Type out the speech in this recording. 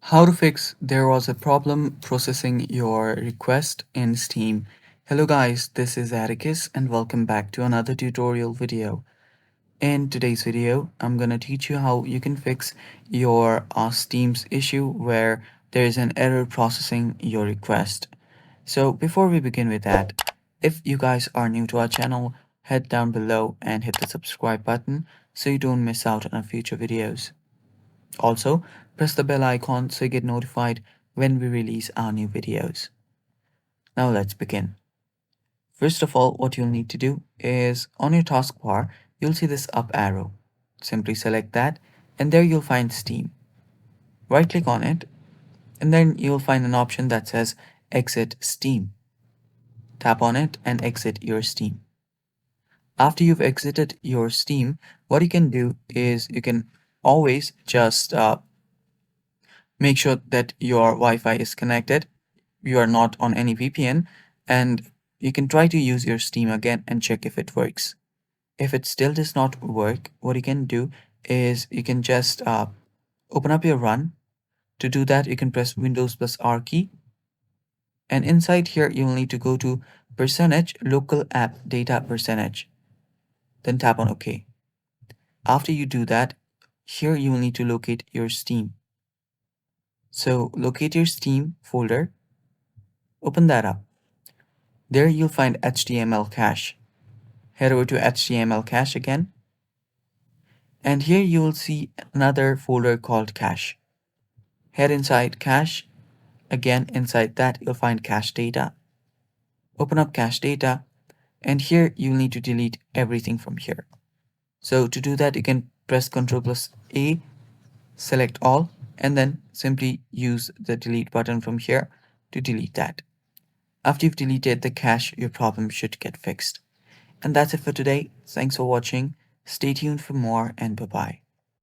How to fix there was a problem processing your request in Steam. Hello guys, this is Atticus and welcome back to another tutorial video. In today's video, I'm gonna teach you how you can fix your Steam's issue where there is an error processing your request. So before we begin with that, if you guys are new to our channel, head down below and hit the subscribe button so you don't miss out on our future videos. Also, press the bell icon so you get notified when we release our new videos. Now let's begin. First of all, what you'll need to do is on your taskbar, you'll see this up arrow. Simply select that and there you'll find Steam. Right click on it and then you'll find an option that says Exit Steam. Tap on it and exit your Steam. After you've exited your Steam, what you can do is you can always just make sure that your Wi-Fi is connected, you are not on any VPN, and you can try to use your Steam again and check if it works. If it still does not work, what you can do is you can just open up your run. To do that, you can press Windows plus R key, and inside here you'll need to go to percentage local app data percentage, then tap on OK. After you do that, here you will need to locate your Steam. So locate your Steam folder, open that up. There you'll find HTML cache. Head over to HTML cache again. And here you will see another folder called cache. Head inside cache. Again, inside that you'll find cache data. Open up cache data. And here you'll need to delete everything from here. So to do that, you can press Ctrl plus A, select all, and then simply use the delete button from here to delete that. After you've deleted the cache, your problem should get fixed. And that's it for today. Thanks for watching. Stay tuned for more and bye-bye.